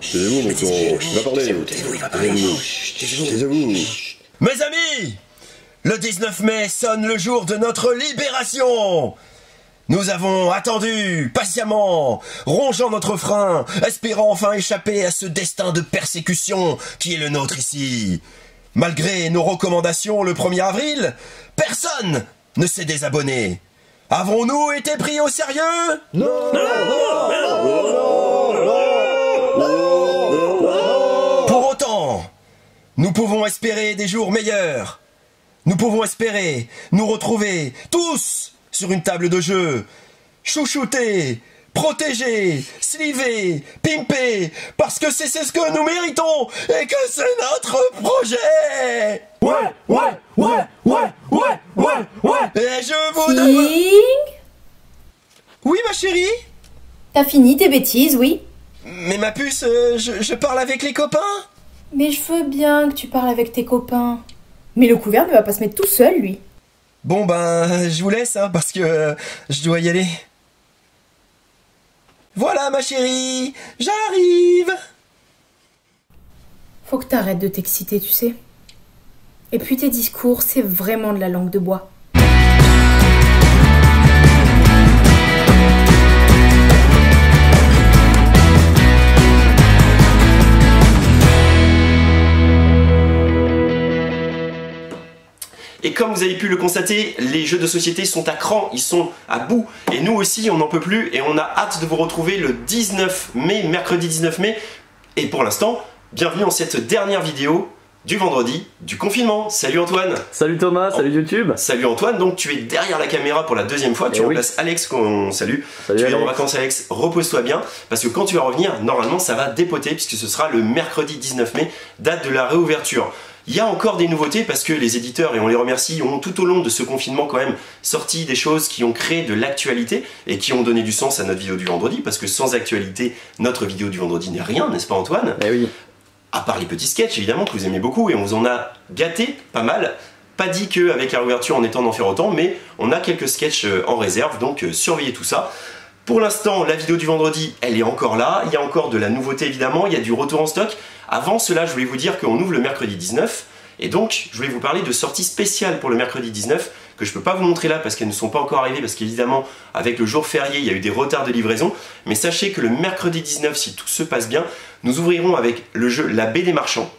Taisez-vous, mon con. Il va parler. Taisez-vous. Mes amis, le 19 mai sonne le jour de notre libération. Nous avons attendu patiemment, rongeant notre frein, espérant enfin échapper à ce destin de persécution qui est le nôtre ici. Malgré nos recommandations le 1er avril, personne ne s'est désabonné. Avons-nous été pris au sérieux? Non. Pour autant, nous pouvons espérer des jours meilleurs. Nous pouvons espérer nous retrouver tous sur une table de jeu, chouchoutés, protégés, slivés, pimpés, parce que c'est ce que nous méritons et que c'est notre projet. Et je vous demande... King, Oui, ma chérie? t'as fini tes bêtises, oui. Mais ma puce, je parle avec les copains. Mais je veux bien que tu parles avec tes copains. Mais le couvert ne va pas se mettre tout seul, lui. Bon ben, je vous laisse, hein, parce que je dois y aller. Voilà, ma chérie, j'arrive. Faut que t'arrêtes de t'exciter, tu sais. Et puis tes discours, c'est vraiment de la langue de bois. Et comme vous avez pu le constater, les jeux de société sont à cran, ils sont à bout. Et nous aussi, on n'en peut plus et on a hâte de vous retrouver le 19 mai, mercredi 19 mai. Et pour l'instant, bienvenue en cette dernière vidéo du vendredi du confinement. Salut Antoine. Salut Thomas, salut YouTube. Salut Antoine, donc tu es derrière la caméra pour la deuxième fois, tu remplaces Alex qu'on salue. Salut tu es Alex. en vacances Alex, repose-toi bien, parce que quand tu vas revenir, normalement ça va dépoter, puisque ce sera le mercredi 19 mai, date de la réouverture. Il y a encore des nouveautés parce que les éditeurs, et on les remercie, ont tout au long de ce confinement quand même sorti des choses qui ont créé de l'actualité et qui ont donné du sens à notre vidéo du vendredi, parce que sans actualité, notre vidéo du vendredi n'est rien, n'est-ce pas Antoine? Eh oui. À part les petits sketchs évidemment que vous aimez beaucoup et on vous en a gâté pas mal. Pas dit qu'avec la réouverture on est temps d'en faire autant, mais on a quelques sketchs en réserve, donc surveillez tout ça. Pour l'instant, la vidéo du vendredi, elle est encore là. Il y a encore de la nouveauté évidemment, il y a du retour en stock. Avant cela, je voulais vous dire qu'on ouvre le mercredi 19. Et donc, je voulais vous parler de sorties spéciales pour le mercredi 19, que je ne peux pas vous montrer là parce qu'elles ne sont pas encore arrivées, parce qu'évidemment, avec le jour férié, il y a eu des retards de livraison. Mais sachez que le mercredi 19, si tout se passe bien, nous ouvrirons avec le jeu La Baie des Marchands.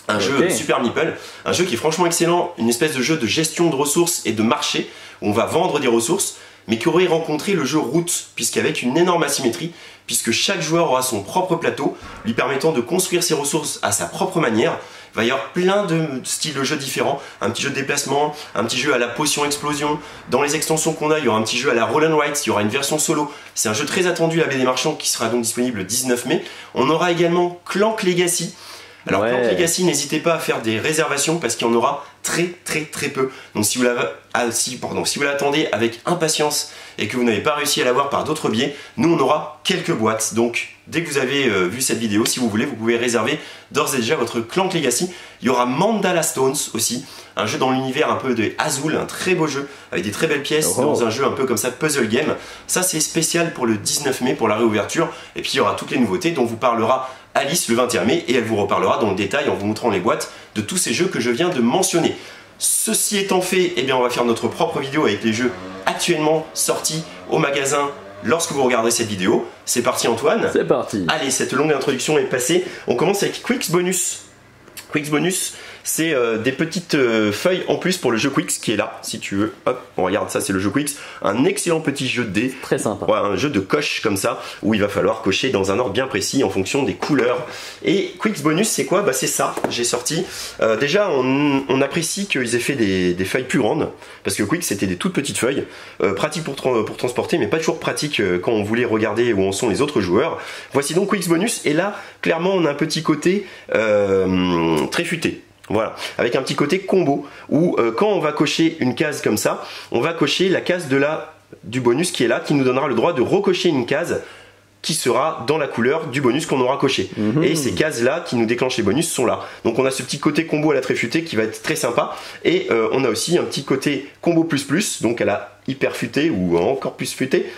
Un jeu Super Meeple, un jeu qui est franchement excellent, une espèce de jeu de gestion de ressources et de marché, où on va vendre des ressources, mais qui aurait rencontré le jeu Route, puisqu'avec une énorme asymétrie, puisque chaque joueur aura son propre plateau, lui permettant de construire ses ressources à sa propre manière. Il va y avoir plein de styles de jeux différents, un petit jeu de déplacement, un petit jeu à la potion explosion. Dans les extensions qu'on a, il y aura un petit jeu à la Roll and Write, il y aura une version solo. C'est un jeu très attendu, La Baie des Marchands, qui sera donc disponible le 19 mai. On aura également Clank Legacy. Alors Clank Legacy, n'hésitez pas à faire des réservations parce qu'il y en aura très peu. Donc si vous l'attendez avec impatience et que vous n'avez pas réussi à l'avoir par d'autres biais, nous on aura quelques boîtes. Donc dès que vous avez vu cette vidéo, si vous voulez, vous pouvez réserver d'ores et déjà votre Clank Legacy. Il y aura Mandala Stones aussi, un jeu dans l'univers un peu de Azul, un très beau jeu avec des très belles pièces dans un jeu un peu comme ça puzzle game. Ça c'est spécial pour le 19 mai pour la réouverture. Et puis il y aura toutes les nouveautés dont vous parlera Alice le 21 mai et elle vous reparlera dans le détail en vous montrant les boîtes de tous ces jeux que je viens de mentionner. Ceci étant fait, eh bien on va faire notre propre vidéo avec les jeux actuellement sortis au magasin lorsque vous regarderez cette vidéo. C'est parti Antoine. C'est parti. Allez, cette longue introduction est passée. On commence avec Quicks Bonus. Quicks Bonus, c'est des petites feuilles en plus pour le jeu Quicks qui est là, si tu veux. Hop, on regarde ça, c'est le jeu Quicks. Un excellent petit jeu de dés. Très sympa. Ouais, un jeu de coche comme ça, où il va falloir cocher dans un ordre bien précis en fonction des couleurs. Et Quicks Bonus, c'est quoi? Bah c'est ça, j'ai sorti. Déjà, on apprécie qu'ils aient fait des feuilles plus grandes, parce que Quicks, c'était des toutes petites feuilles. Pratiques pour transporter, mais pas toujours pratiques quand on voulait regarder où en sont les autres joueurs. Voici donc Quicks Bonus, et là, clairement, on a un petit côté très futé. Voilà, avec un petit côté combo où quand on va cocher une case comme ça, on va cocher la case du bonus qui est là, qui nous donnera le droit de recocher une case qui sera dans la couleur du bonus qu'on aura coché. Et ces cases-là qui nous déclenchent les bonus sont là. Donc on a ce petit côté combo à la très futée qui va être très sympa. Et on a aussi un petit côté combo plus, donc à la hyper futée ou encore plus futée,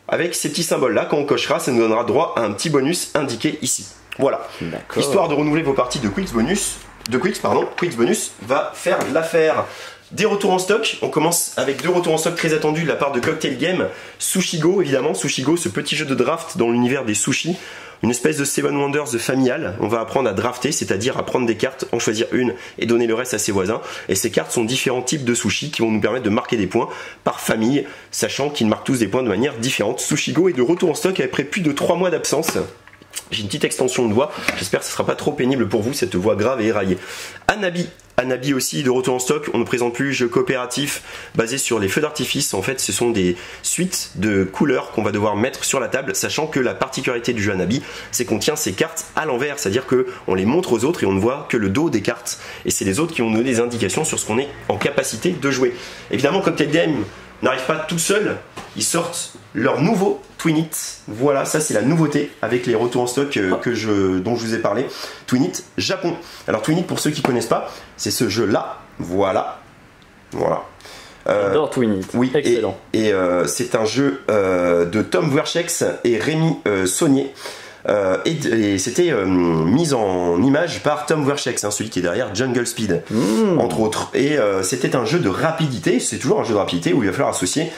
avec ces petits symboles-là. Quand on cochera, ça nous donnera droit à un petit bonus indiqué ici. Voilà. Histoire de renouveler vos parties de Quicks Bonus, Quicks Bonus va faire l'affaire. Des retours en stock, on commence avec 2 retours en stock très attendus de la part de Cocktail Game. Sushigo évidemment, Sushigo, ce petit jeu de draft dans l'univers des sushis. Une espèce de Seven Wonders de familial. On va apprendre à drafter, c'est-à-dire à prendre des cartes, en choisir une et donner le reste à ses voisins. Et ces cartes sont différents types de sushis qui vont nous permettre de marquer des points par famille, sachant qu'ils marquent tous des points de manière différente. Sushigo est de retour en stock après plus de 3 mois d'absence. J'ai une petite extension de voix, j'espère que ce ne sera pas trop pénible pour vous cette voix grave et éraillée. Anabi aussi de retour en stock, on ne présente plus jeu coopératif basé sur les feux d'artifice. En fait ce sont des suites de couleurs qu'on va devoir mettre sur la table, sachant que la particularité du jeu Anabi c'est qu'on tient ces cartes à l'envers, c'est-à-dire qu'on les montre aux autres et on ne voit que le dos des cartes, et c'est les autres qui vont donner des indications sur ce qu'on est en capacité de jouer. Évidemment Cocktail Game n'arrive pas tout seul, ils sortent leur nouveau Twinit. Voilà, ça c'est la nouveauté avec les retours en stock dont je vous ai parlé. Twinit Japon. Alors Twinit, pour ceux qui ne connaissent pas, c'est ce jeu là. Voilà. J'adore Twinit. Oui, excellent. Et c'est un jeu de Tom Werchex et Rémi Saunier. Et c'était mis en image par Tom Werchex, celui qui est derrière Jungle Speed, entre autres. Et c'était un jeu de rapidité, c'est toujours un jeu de rapidité où il va falloir associer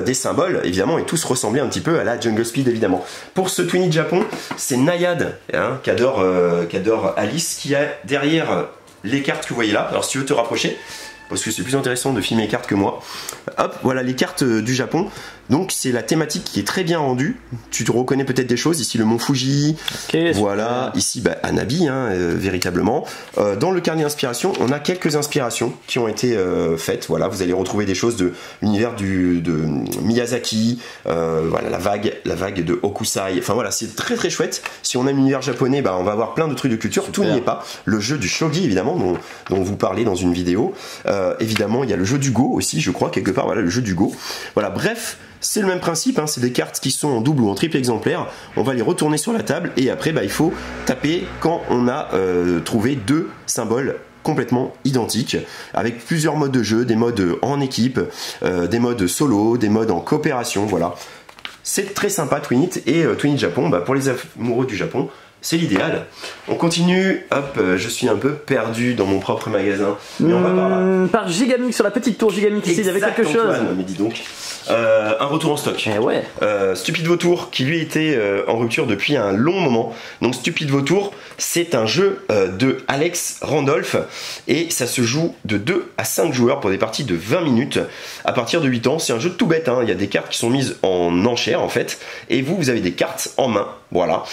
des symboles, évidemment, et tous ressembler un petit peu à la Jungle Speed, évidemment. Pour ce Twinit Japon, c'est Nayad, qu'adore Alice, qui a derrière les cartes que vous voyez là. Alors si tu veux te rapprocher, parce que c'est plus intéressant de filmer les cartes que moi. Hop, voilà les cartes du Japon. Donc c'est la thématique qui est très bien rendue. Tu te reconnais peut-être des choses. Ici le mont Fuji. Voilà, ici Anabi, véritablement. Dans le carnet d'inspiration, on a quelques inspirations qui ont été faites. Voilà, vous allez retrouver des choses de l'univers de Miyazaki. Voilà, la vague de Hokusai. Enfin voilà, c'est très très chouette. Si on aime l'univers japonais, on va avoir plein de trucs de culture. Tout n'y est pas. Le jeu du shogi, évidemment, dont vous parlez dans une vidéo. Évidemment, il y a le jeu du Go aussi, je crois, quelque part. Voilà, le jeu du Go. Voilà, bref. C'est le même principe, c'est des cartes qui sont en double ou en triple exemplaire. On va les retourner sur la table et après il faut taper quand on a trouvé 2 symboles complètement identiques, avec plusieurs modes de jeu, des modes en équipe, des modes solo, des modes en coopération, voilà. C'est très sympa Twinit, et Twinit Japon, pour les amoureux du Japon, c'est l'idéal. On continue, hop, je suis un peu perdu dans mon propre magasin. Mais on va par là. Par Gigamix, sur la petite tour Gigamix, ici, il y avait quelque chose. Antoine, mais dis donc. Un retour en stock. Ouais. Stupide Vautour, qui lui était en rupture depuis un long moment. Donc Stupide Vautour, c'est un jeu de Alex Randolph, et ça se joue de 2 à 5 joueurs pour des parties de 20 minutes à partir de 8 ans. C'est un jeu tout bête, il y a des cartes qui sont mises en enchère en fait, et vous avez des cartes en main. Voilà,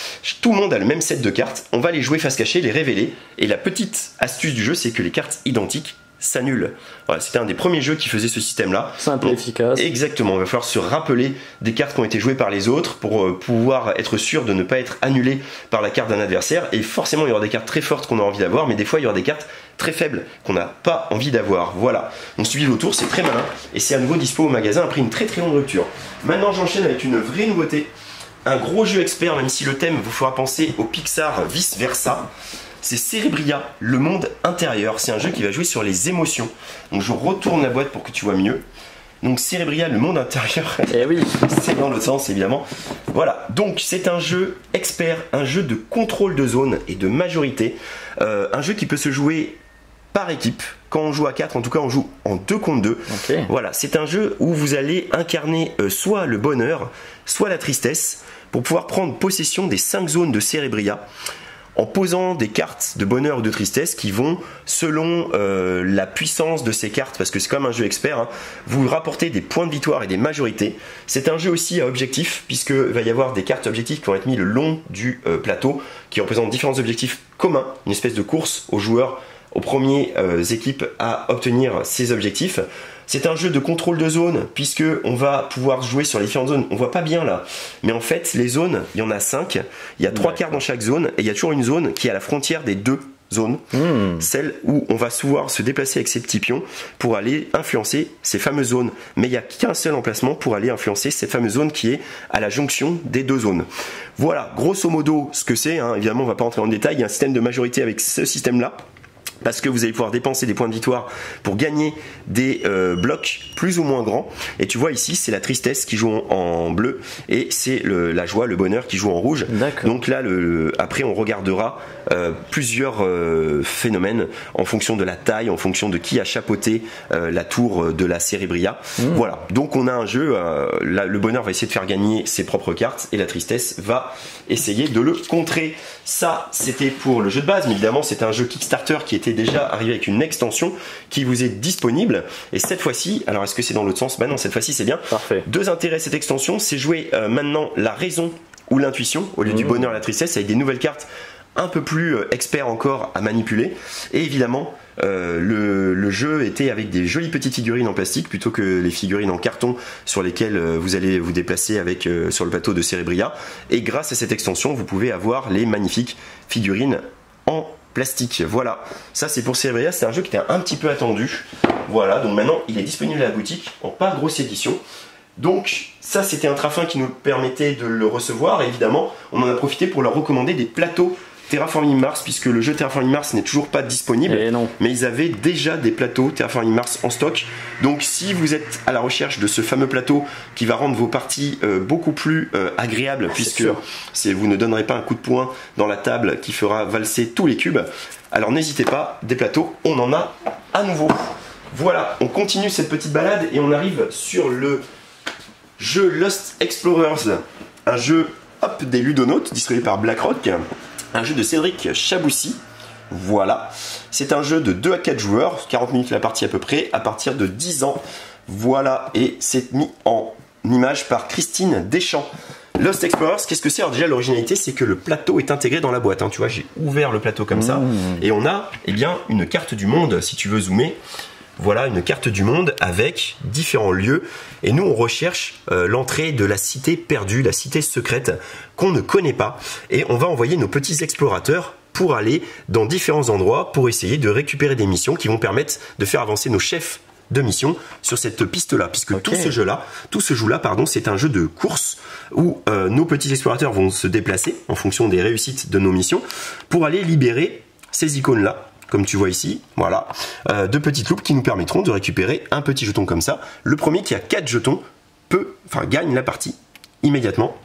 tout le monde a le même set de cartes, on va les jouer face cachée, les révéler, et la petite astuce du jeu c'est que les cartes identiques s'annulent. Voilà, c'était un des premiers jeux qui faisait ce système-là. Simple et efficace. Exactement, il va falloir se rappeler des cartes qui ont été jouées par les autres pour pouvoir être sûr de ne pas être annulé par la carte d'un adversaire. Et forcément, il y aura des cartes très fortes qu'on a envie d'avoir, mais des fois, il y aura des cartes très faibles qu'on n'a pas envie d'avoir. Voilà. Donc, suivez vos tours, c'est très malin. Et c'est à nouveau dispo au magasin après une très très longue rupture. Maintenant, j'enchaîne avec une vraie nouveauté. Un gros jeu expert, même si le thème vous fera penser au Pixar vice versa. C'est Cerebria, le monde intérieur. C'est un jeu qui va jouer sur les émotions. Donc je retourne la boîte pour que tu vois mieux. Donc Cerebria, le monde intérieur. Eh oui. C'est dans l'autre sens évidemment. Voilà, donc c'est un jeu expert, un jeu de contrôle de zone et de majorité. Un jeu qui peut se jouer par équipe. Quand on joue à 4, en tout cas on joue en 2 contre 2. Okay. Voilà, c'est un jeu où vous allez incarner soit le bonheur, soit la tristesse, pour pouvoir prendre possession des 5 zones de Cerebria, en posant des cartes de bonheur ou de tristesse qui vont, selon la puissance de ces cartes, parce que c'est comme un jeu expert, vous rapporter des points de victoire et des majorités. C'est un jeu aussi à objectif, puisqu'il va y avoir des cartes objectifs qui vont être mises le long du plateau, qui représentent différents objectifs communs, une espèce de course aux joueurs, aux premières équipes à obtenir ces objectifs. C'est un jeu de contrôle de zone, puisque on va pouvoir jouer sur les différentes zones. On voit pas bien là, mais en fait les zones, il y en a 5. Il y a 3 cartes dans chaque zone, et il y a toujours une zone qui est à la frontière des 2 zones, celle où on va pouvoir se déplacer avec ses petits pions pour aller influencer ces fameuses zones. Mais il n'y a qu'un seul emplacement pour aller influencer cette fameuse zone qui est à la jonction des 2 zones. Voilà, grosso modo ce que c'est. Évidemment, on va pas rentrer en détail. Il y a un système de majorité avec ce système-là. parce que vous allez pouvoir dépenser des points de victoire pour gagner des blocs plus ou moins grands. Et tu vois ici, c'est la tristesse qui joue en bleu et c'est la joie, le bonheur qui joue en rouge. Donc là, après, on regardera plusieurs phénomènes en fonction de la taille, en fonction de qui a chapeauté la tour de la Cérébria. Voilà, donc on a un jeu, le bonheur va essayer de faire gagner ses propres cartes et la tristesse va essayer de le contrer. Ça, c'était pour le jeu de base, mais évidemment, c'est un jeu Kickstarter qui était déjà arrivé avec une extension qui vous est disponible. Et cette fois-ci, alors est-ce que c'est dans l'autre sens? Bah non, cette fois-ci c'est bien. Parfait. Deux intérêts de cette extension, c'est jouer maintenant la raison ou l'intuition au lieu du bonheur et la tristesse avec des nouvelles cartes un peu plus experts encore à manipuler. Et évidemment, le jeu était avec des jolies petites figurines en plastique plutôt que les figurines en carton sur lesquelles vous allez vous déplacer avec sur le plateau de Cérébria. Et grâce à cette extension, vous pouvez avoir les magnifiques figurines en plastique. Voilà, ça c'est pour Cérébria. C'est un jeu qui était un petit peu attendu. Voilà, donc maintenant il est disponible à la boutique en pas grosse édition. Donc ça c'était un trafin qui nous permettait de le recevoir. Et évidemment, on en a profité pour leur recommander des plateaux Terraforming Mars, puisque le jeu Terraforming Mars n'est toujours pas disponible, mais ils avaient déjà des plateaux Terraforming Mars en stock. Donc si vous êtes à la recherche de ce fameux plateau qui va rendre vos parties beaucoup plus agréables, puisque vous ne donnerez pas un coup de poing dans la table qui fera valser tous les cubes, alors n'hésitez pas, des plateaux, on en a à nouveau. Voilà, on continue cette petite balade et on arrive sur le jeu Lost Explorers, un jeu des Ludonautes distribué par BlackRock. Un jeu de Cédric Chaboussi. Voilà, c'est un jeu de 2 à 4 joueurs, 40 minutes la partie à peu près, à partir de 10 ans. Voilà, et c'est mis en image par Christine Deschamps. Lost Explorers, qu'est-ce que c'est? Alors déjà, l'originalité, c'est que le plateau est intégré dans la boîte. Tu vois, j'ai ouvert le plateau comme ça, et on a bien une carte du monde, si tu veux zoomer. Voilà une carte du monde avec différents lieux. Et nous, on recherche l'entrée de la cité perdue, la cité secrète qu'on ne connaît pas. Et on va envoyer nos petits explorateurs pour aller dans différents endroits pour essayer de récupérer des missions qui vont permettre de faire avancer nos chefs de mission sur cette piste-là. Puisque tout ce jeu-là, c'est un jeu de course où nos petits explorateurs vont se déplacer en fonction des réussites de nos missions pour aller libérer ces icônes-là. Comme tu vois ici, voilà, deux petites loupes qui nous permettront de récupérer un petit jeton comme ça. Le premier qui a 4 jetons gagne la partie immédiatement.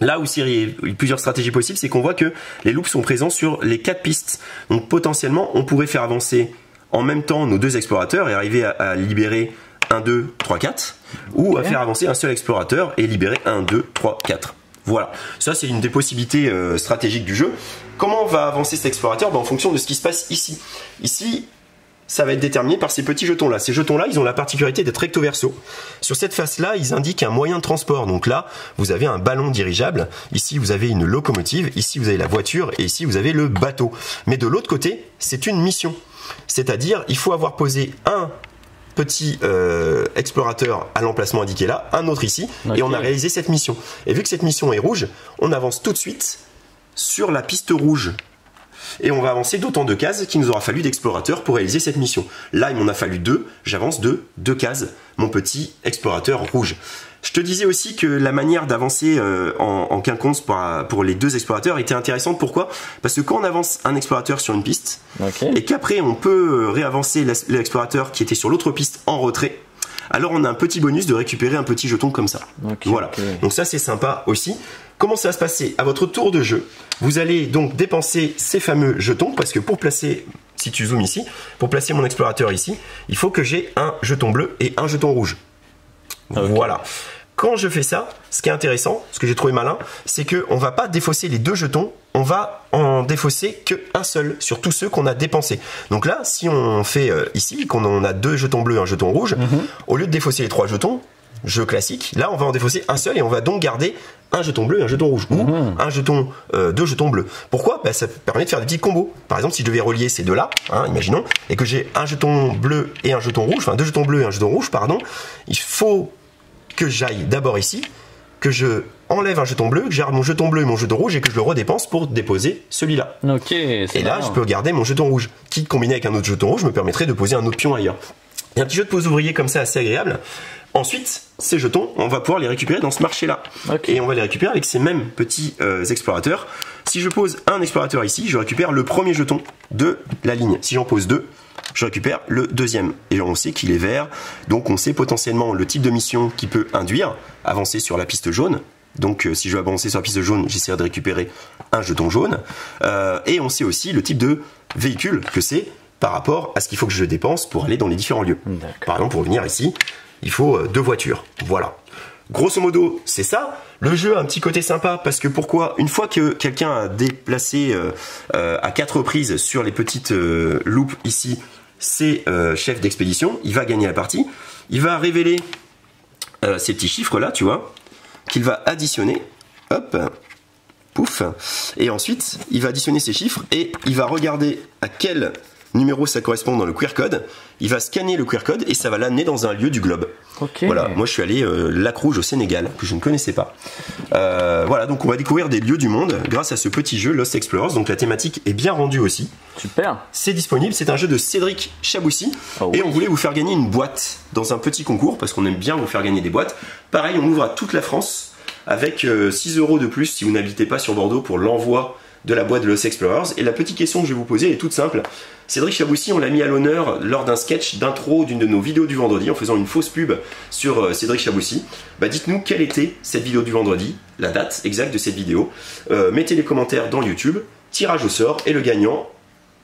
Là où il y a plusieurs stratégies possibles, c'est qu'on voit que les loupes sont présents sur les 4 pistes. Donc potentiellement, on pourrait faire avancer en même temps nos 2 explorateurs et arriver à libérer 1, 2, 3, 4. Ou à faire avancer un seul explorateur et libérer 1, 2, 3, 4. Voilà, ça c'est une des possibilités stratégiques du jeu. Comment on va avancer cet explorateur? En fonction de ce qui se passe ici. Ici, ça va être déterminé par ces petits jetons-là. Ces jetons-là, ils ont la particularité d'être recto verso. Sur cette face-là, ils indiquent un moyen de transport. Donc là, vous avez un ballon dirigeable. Ici, vous avez une locomotive. Ici, vous avez la voiture. Et ici, vous avez le bateau. Mais de l'autre côté, c'est une mission. C'est-à-dire, il faut avoir posé un petit explorateur à l'emplacement indiqué là, un autre ici, et on a réalisé cette mission. Et vu que cette mission est rouge, on avance tout de suite sur la piste rouge. Et on va avancer d'autant de cases qu'il nous aura fallu d'explorateurs pour réaliser cette mission. Là, il m'en a fallu 2, j'avance de 2 cases, mon petit explorateur rouge. Je te disais aussi que la manière d'avancer en quinconce pour les 2 explorateurs était intéressante. Pourquoi? Parce que quand on avance un explorateur sur une piste, et qu'après on peut réavancer l'explorateur qui était sur l'autre piste en retrait, alors on a un petit bonus de récupérer un petit jeton comme ça. Voilà, donc ça c'est sympa aussi. Comment ça va se passer? À votre tour de jeu, vous allez donc dépenser ces fameux jetons, parce que pour placer, si tu zoomes ici, pour placer mon explorateur ici, il faut que j'ai un jeton bleu et un jeton rouge. Voilà. Quand je fais ça, ce qui est intéressant, ce que j'ai trouvé malin, c'est qu'on ne va pas défausser les 2 jetons, on va en défausser qu'un seul sur tous ceux qu'on a dépensés. Donc là, si on fait ici, qu'on a 2 jetons bleus et un jeton rouge, au lieu de défausser les 3 jetons, jeu classique, là on va en défausser un seul et on va donc garder un jeton bleu et un jeton rouge, ou un jeton, 2 jetons bleus. Pourquoi? Ça permet de faire des petits combos. Par exemple, si je devais relier ces deux-là, imaginons, et que j'ai un jeton bleu et un jeton rouge, enfin 2 jetons bleus et un jeton rouge, pardon, il faut que j'aille d'abord ici, que je enlève un jeton bleu, que j'ai mon jeton bleu et mon jeton rouge et que je le redépense pour déposer celui-là. Et là, je peux garder mon jeton rouge, qui combiné avec un autre jeton rouge me permettrait de poser un autre pion ailleurs. Il y a un petit jeu de pose ouvrier comme ça assez agréable. Ensuite, ces jetons, on va pouvoir les récupérer dans ce marché-là. Et on va les récupérer avec ces mêmes petits explorateurs. Si je pose un explorateur ici, je récupère le premier jeton de la ligne. Si j'en pose 2, je récupère le deuxième. Et on sait qu'il est vert, donc on sait potentiellement le type de mission qui peut induire, avancer sur la piste jaune. Donc si je veux avancer sur la piste jaune, j'essaierai de récupérer un jeton jaune. Et on sait aussi le type de véhicule que c'est par rapport à ce qu'il faut que je dépense pour aller dans les différents lieux. Par exemple, pour venir ici, il faut 2 voitures. Voilà. Grosso modo, c'est ça. Le jeu a un petit côté sympa parce que pourquoi? Une fois que quelqu'un a déplacé à 4 reprises sur les petites loupes ici ses chefs d'expédition, il va gagner la partie. Il va révéler ces petits chiffres là, tu vois, qu'il va additionner. Hop, pouf. Et ensuite, il va additionner ces chiffres et il va regarder à quel numéro ça correspond dans le QR code. Il va scanner le QR code et ça va l'amener dans un lieu du globe. Okay. Voilà, moi je suis allé Lac Rouge au Sénégal, que je ne connaissais pas. Voilà, donc on va découvrir des lieux du monde grâce à ce petit jeu Lost Explorers. Donc la thématique est bien rendue aussi. Super. C'est disponible, c'est un jeu de Cédric Chaboussi. Oh oui. Et on voulait vous faire gagner une boîte dans un petit concours, parce qu'on aime bien vous faire gagner des boîtes. Pareil, on ouvre à toute la France avec 6 € de plus si vous n'habitez pas sur Bordeaux pour l'envoi de la boîte de Lost Explorers. Et la petite question que je vais vous poser est toute simple. Cédric Chaboussi, on l'a mis à l'honneur lors d'un sketch d'intro d'une de nos vidéos du vendredi en faisant une fausse pub sur Cédric Chaboussi. Bah, dites-nous quelle était cette vidéo du vendredi, la date exacte de cette vidéo. Mettez les commentaires dans YouTube, tirage au sort et le gagnant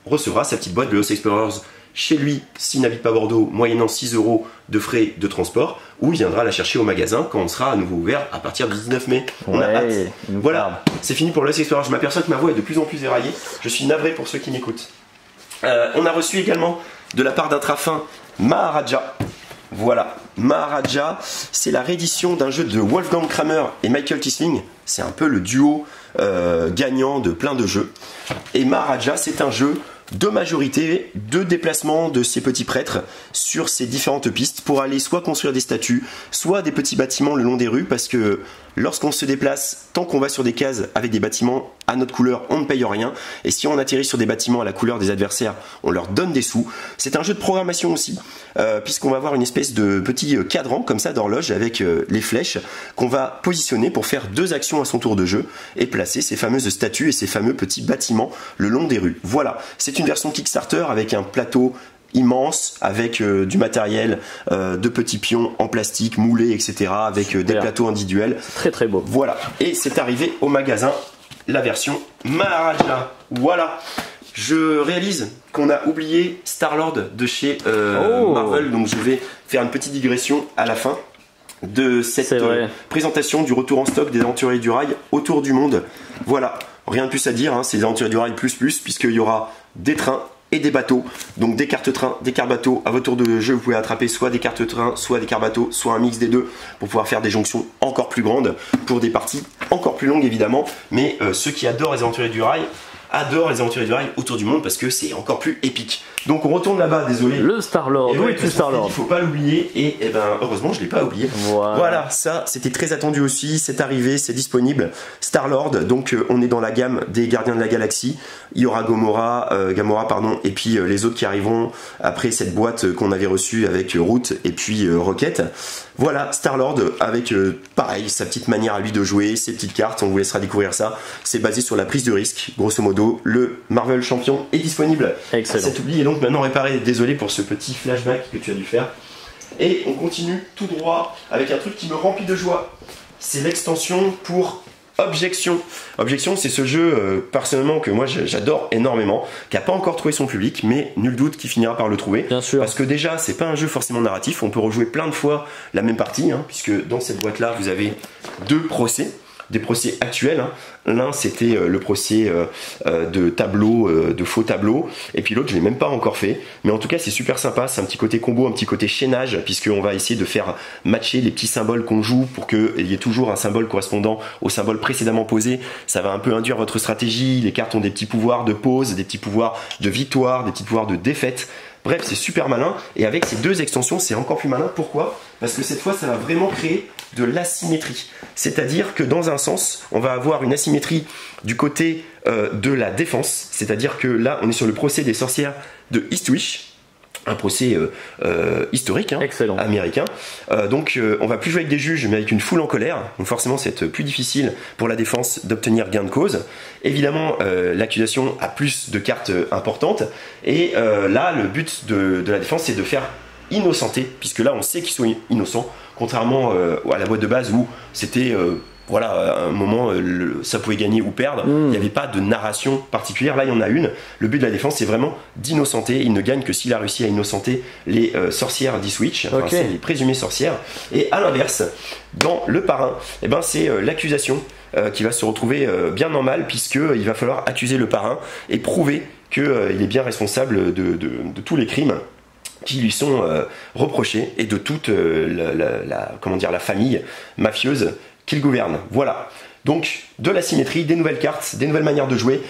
recevra sa petite boîte de Lost Explorers chez lui s'il n'habite pas Bordeaux, moyennant 6 € de frais de transport, ou il viendra la chercher au magasin quand on sera à nouveau ouvert à partir du 19 mai. On a hâte. Voilà, c'est fini pour Lost Explorers. Je m'aperçois que ma voix est de plus en plus éraillée. Je suis navré pour ceux qui m'écoutent. On a reçu également de la part d'Intrafin Maharaja. Voilà, Maharaja, c'est la réédition d'un jeu de Wolfgang Kramer et Michael Tisling. C'est un peu le duo gagnant de plein de jeux. Et Maharaja, c'est un jeu de majorité, de déplacement de ces petits prêtres sur ces différentes pistes pour aller soit construire des statues, soit des petits bâtiments le long des rues, parce que lorsqu'on se déplace, tant qu'on va sur des cases avec des bâtiments à notre couleur, on ne paye rien, et si on atterrit sur des bâtiments à la couleur des adversaires, on leur donne des sous. C'est un jeu de programmation aussi, puisqu'on va avoir une espèce de petit cadran comme ça d'horloge avec les flèches qu'on va positionner pour faire 2 actions à son tour de jeu et placer ces fameuses statues et ces fameux petits bâtiments le long des rues. Voilà, c'est une version Kickstarter avec un plateau immense, avec du matériel, de petits pions en plastique moulés, etc., avec des plateaux individuels. Très très beau. Voilà, et c'est arrivé au magasin, la version Maharaja. Voilà, je réalise qu'on a oublié Star-Lord de chez Marvel, donc je vais faire une petite digression à la fin de cette présentation du retour en stock des Aventuriers du Rail autour du monde. Voilà, rien de plus à dire, hein, c'est les Aventuriers du Rail plus, puisqu'il y aura des trains et des bateaux, donc des cartes trains, des cartes bateaux. À votre tour de jeu, vous pouvez attraper soit des cartes trains, soit des cartes bateaux, soit un mix des deux pour pouvoir faire des jonctions encore plus grandes pour des parties encore plus longues évidemment. Mais ceux qui adorent les Aventuriers du Rail adorent les Aventuriers du Rail autour du monde parce que c'est encore plus épique. Donc on retourne là-bas, désolé. Le Star-Lord, oui, le Star-Lord. Il faut pas l'oublier et ben heureusement je l'ai pas oublié. Voilà, ça c'était très attendu aussi, c'est arrivé, c'est disponible. Star-Lord, donc on est dans la gamme des Gardiens de la Galaxie. Il y aura Gamora, et puis les autres qui arriveront après cette boîte qu'on avait reçue avec Root et puis Rocket. Voilà, Star-Lord avec pareil, sa petite manière à lui de jouer, ses petites cartes, on vous laissera découvrir ça. C'est basé sur la prise de risque, grosso modo. Le Marvel Champion est disponible. Excellent. Cet oubli est donc maintenant réparé. Désolé pour ce petit flashback que tu as dû faire. Et on continue tout droit avec un truc qui me remplit de joie. C'est l'extension pour Objection. Objection, c'est ce jeu personnellement que moi j'adore énormément, qui n'a pas encore trouvé son public, mais nul doute qu'il finira par le trouver. Bien sûr. Parce que déjà, c'est pas un jeu forcément narratif, on peut rejouer plein de fois la même partie, hein, puisque dans cette boîte-là, vous avez 2 procès. Des procès actuels, hein. L'un c'était le procès de tableaux, de faux tableaux, et puis l'autre je l'ai même pas encore fait, mais en tout cas c'est super sympa, c'est un petit côté combo, un petit côté chaînage, puisqu'on va essayer de faire matcher les petits symboles qu'on joue pour qu'il y ait toujours un symbole correspondant au symbole précédemment posé. Ça va un peu induire votre stratégie, les cartes ont des petits pouvoirs de pause, des petits pouvoirs de victoire, des petits pouvoirs de défaite. Bref, c'est super malin, et avec ces 2 extensions, c'est encore plus malin. Pourquoi? Parce que cette fois, ça va vraiment créer de l'asymétrie. C'est-à-dire que dans un sens, on va avoir une asymétrie du côté de la défense, c'est-à-dire que là, on est sur le procès des sorcières de Eastwick, un procès historique, hein, Excellent. américain. Donc on va plus jouer avec des juges mais avec une foule en colère, donc forcément c'est plus difficile pour la défense d'obtenir gain de cause. Évidemment l'accusation a plus de cartes importantes et là le but de la défense c'est de faire innocenter, puisque là on sait qu'ils sont innocents, contrairement à la boîte de base où c'était voilà, à un moment, ça pouvait gagner ou perdre. Il n'y avait pas de narration particulière. Là, il y en a une. Le but de la défense, c'est vraiment d'innocenter. Il ne gagne que s'il a réussi à innocenter les sorcières d'Ipswich, enfin, c'est les présumées sorcières. Et à l'inverse, dans Le Parrain, eh ben, c'est l'accusation qui va se retrouver bien en mal, puisqu'il va falloir accuser le parrain et prouver qu'il est bien responsable de tous les crimes qui lui sont reprochés et de toute la famille mafieuse qu'il gouverne. Voilà. Donc, de la symétrie, des nouvelles cartes, des nouvelles manières de jouer,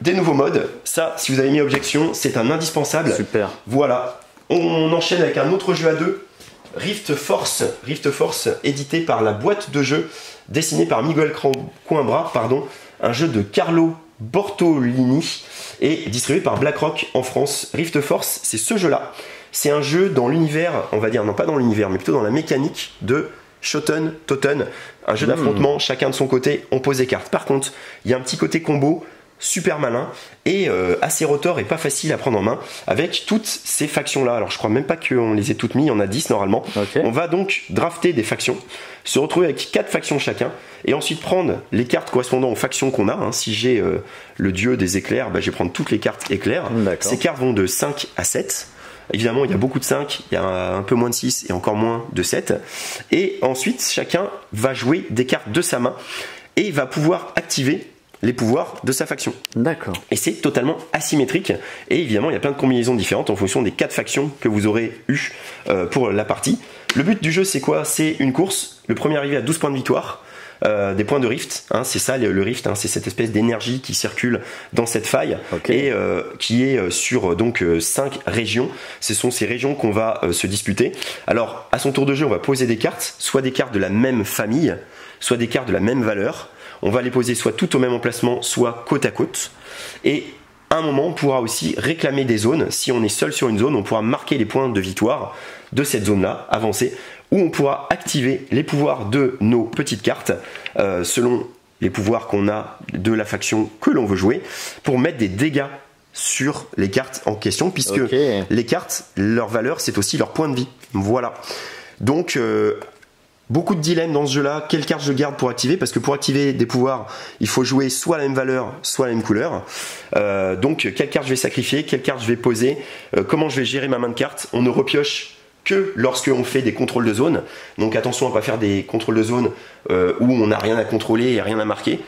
des nouveaux modes. Ça, si vous avez mis objection, c'est un indispensable. Super. Voilà. On enchaîne avec un autre jeu à deux. Rift Force. Rift Force, édité par la boîte de jeu, dessiné par Miguel Coimbra, pardon. Un jeu de Carlo Bortolini et distribué par BlackRock en France. Rift Force, c'est ce jeu-là. C'est un jeu dans l'univers, on va dire, non pas dans l'univers, mais plutôt dans la mécanique de Shoten Toten, un jeu d'affrontement, chacun de son côté, on pose des cartes. Par contre, il y a un petit côté combo super malin et assez rotor et pas facile à prendre en main avec toutes ces factions là. Alors je crois même pas qu'on les ait toutes mis, il y en a 10 normalement. On va donc drafter des factions, se retrouver avec 4 factions chacun et ensuite prendre les cartes correspondant aux factions qu'on a, hein. Si j'ai le dieu des éclairs, bah, je vais prendre toutes les cartes éclairs. Ces cartes vont de 5 à 7. Évidemment, il y a beaucoup de 5, il y a un peu moins de 6 et encore moins de 7. Et ensuite, chacun va jouer des cartes de sa main et va pouvoir activer les pouvoirs de sa faction. D'accord. Et c'est totalement asymétrique. Et évidemment, il y a plein de combinaisons différentes en fonction des 4 factions que vous aurez eues pour la partie. Le but du jeu, c'est quoi? C'est une course. Le premier arrivé à 12 points de victoire. Des points de rift, hein, c'est ça le rift, hein, c'est cette espèce d'énergie qui circule dans cette faille et qui est sur donc 5 régions. Ce sont ces régions qu'on va se disputer. Alors à son tour de jeu, on va poser des cartes, soit des cartes de la même famille, soit des cartes de la même valeur. On va les poser soit tout au même emplacement, soit côte à côte. Et à un moment, on pourra aussi réclamer des zones. Si on est seul sur une zone, on pourra marquer les points de victoire de cette zone-là, avancer, où on pourra activer les pouvoirs de nos petites cartes selon les pouvoirs qu'on a de la faction que l'on veut jouer pour mettre des dégâts sur les cartes en question, puisque les cartes, leur valeur, c'est aussi leur point de vie. Voilà. Donc beaucoup de dilemmes dans ce jeu-là. Quelle carte je garde pour activer? Parce que pour activer des pouvoirs, il faut jouer soit la même valeur, soit la même couleur. Donc, quelle carte je vais sacrifier? Quelle carte je vais poser? Comment je vais gérer ma main de cartes? On ne repioche que lorsque on fait des contrôles de zone. Donc attention à ne pas faire des contrôles de zone où on n'a rien à contrôler et rien à marquer.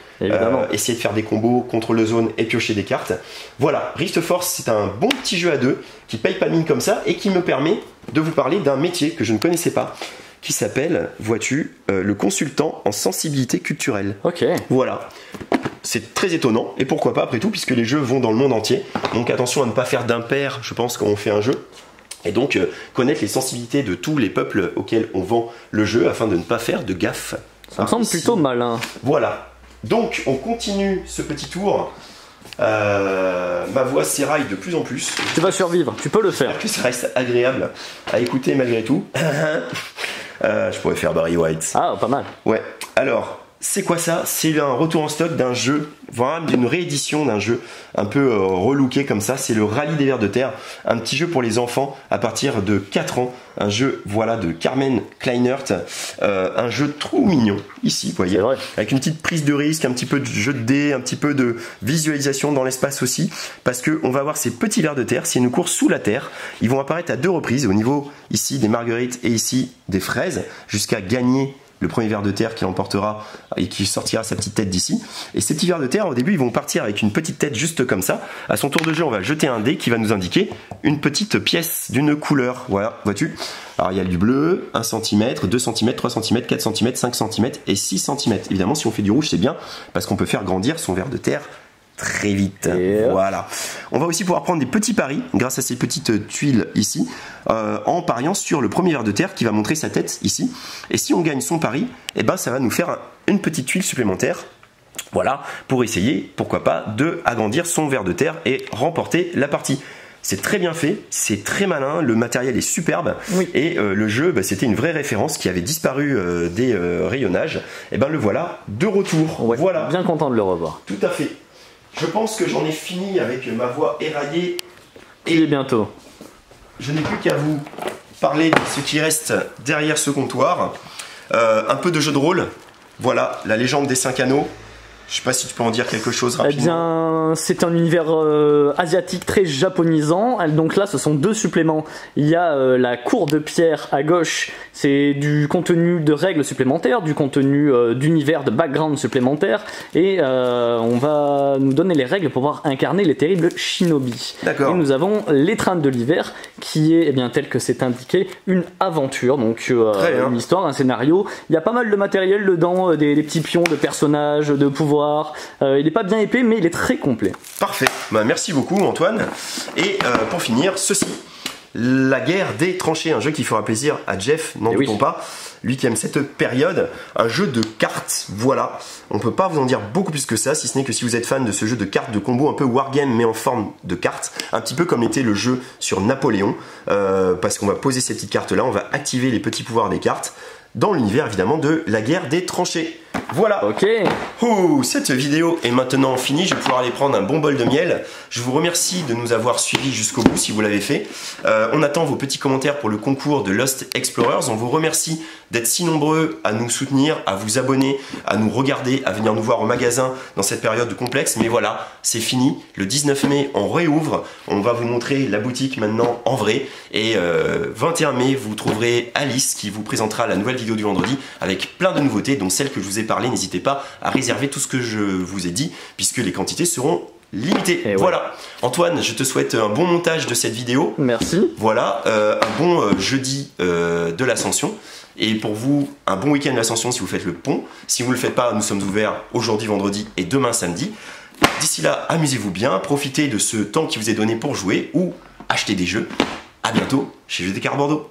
Essayez de faire des combos, contrôle de zone et piocher des cartes. Voilà, Rift Force, c'est un bon petit jeu à deux qui paye pas de mine comme ça et qui me permet de vous parler d'un métier que je ne connaissais pas, qui s'appelle, vois-tu, le consultant en sensibilité culturelle. Voilà. C'est très étonnant, et pourquoi pas après tout, puisque les jeux vont dans le monde entier. Donc attention à ne pas faire d'impair, je pense, quand on fait un jeu. Et donc connaître les sensibilités de tous les peuples auxquels on vend le jeu, afin de ne pas faire de gaffe. Ça me semble plutôt malin. Voilà. Donc on continue ce petit tour. Ma voix s'éraille de plus en plus. Tu vas survivre, tu peux le faire. J'espère que ça reste agréable à écouter malgré tout. Je pourrais faire Barry White. Ah, pas mal. Ouais. Alors, c'est quoi ça? C'est un retour en stock d'un jeu, vraiment d'une réédition d'un jeu un peu relooké comme ça. C'est le Rallye des Vers de Terre, un petit jeu pour les enfants à partir de 4 ans. Un jeu, voilà, de Carmen Kleinert, un jeu trop mignon. Ici, vous voyez, avec une petite prise de risque, un petit peu de jeu de dés, un petit peu de visualisation dans l'espace aussi, parce que on va avoir ces petits vers de terre. C'est une course sous la terre. Ils vont apparaître à 2 reprises, au niveau ici des marguerites et ici des fraises, jusqu'à gagner le premier ver de terre qui l'emportera et qui sortira sa petite tête d'ici. Et ces petits vers de terre, au début, ils vont partir avec une petite tête juste comme ça. À son tour de jeu, on va jeter un dé qui va nous indiquer une petite pièce d'une couleur. Voilà, vois-tu? Alors, il y a du bleu, 1 cm, 2 cm, 3 cm, 4 cm, 5 cm et 6 cm. Évidemment, si on fait du rouge, c'est bien parce qu'on peut faire grandir son ver de terre très vite. Voilà. On va aussi pouvoir prendre des petits paris grâce à ces petites tuiles ici en pariant sur le premier ver de terre qui va montrer sa tête ici. Et si on gagne son pari, eh ben, ça va nous faire une petite tuile supplémentaire. Voilà, pour essayer, pourquoi pas, de agrandir son ver de terre et remporter la partie. C'est très bien fait, c'est très malin, le matériel est superbe. Oui. Et le jeu, c'était une vraie référence qui avait disparu des rayonnages. Et ben le voilà de retour. Ouais, Voilà. bien content de le revoir. Tout à fait. Je pense que j'en ai fini avec ma voix éraillée. Et bientôt. Je n'ai plus qu'à vous parler de ce qui reste derrière ce comptoir. Un peu de jeu de rôle. Voilà, la légende des 5 anneaux. Je sais pas si tu peux en dire quelque chose Eh rapidement. bien, c'est un univers asiatique très japonisant. Donc là, ce sont 2 suppléments. Il y a la cour de pierre à gauche. C'est du contenu de règles supplémentaires, du contenu d'univers, de background supplémentaire. Et on va nous donner les règles pour pouvoir incarner les terribles shinobi. D'accord. Et nous avons l'étreinte de l'hiver, qui est, eh bien, tel que c'est indiqué, une aventure. Donc Très bien. une histoire, un scénario. Il y a pas mal de matériel dedans, des petits pions de personnages, de pouvoirs. Il n'est pas bien épais, mais il est très complet. Parfait. Bah, merci beaucoup Antoine. Et pour finir, ceci. La guerre des tranchées, un jeu qui fera plaisir à Jeff, n'en Eh doutons oui. pas. Lui qui aime cette période, un jeu de cartes, voilà. On peut pas vous en dire beaucoup plus que ça, si ce n'est que si vous êtes fan de ce jeu de cartes de combo un peu wargame mais en forme de cartes, un petit peu comme était le jeu sur Napoléon, parce qu'on va poser ces petites cartes là, on va activer les petits pouvoirs des cartes dans l'univers évidemment de la guerre des tranchées. Voilà. Ok. Ouh, cette vidéo est maintenant finie, je vais pouvoir aller prendre un bon bol de miel. Je vous remercie de nous avoir suivis jusqu'au bout si vous l'avez fait. On attend vos petits commentaires pour le concours de Lost Explorers. On vous remercie d'être si nombreux à nous soutenir, à vous abonner, à nous regarder, à venir nous voir au magasin dans cette période complexe. Mais voilà, c'est fini. Le 19 mai, on réouvre. On va vous montrer la boutique maintenant en vrai. Et 21 mai, vous trouverez Alice qui vous présentera la nouvelle vidéo du vendredi avec plein de nouveautés, dont celle que je vous ai parlé. N'hésitez pas à réserver tout ce que je vous ai dit, puisque les quantités seront limitées. Et voilà. Antoine, je te souhaite un bon montage de cette vidéo. Merci. Voilà, un bon jeudi de l'Ascension. Et pour vous, un bon week-end de l'Ascension si vous faites le pont. Si vous ne le faites pas, nous sommes ouverts aujourd'hui, vendredi et demain, samedi. D'ici là, amusez-vous bien, profitez de ce temps qui vous est donné pour jouer ou acheter des jeux. A bientôt chez Jeux des Cartes Bordeaux.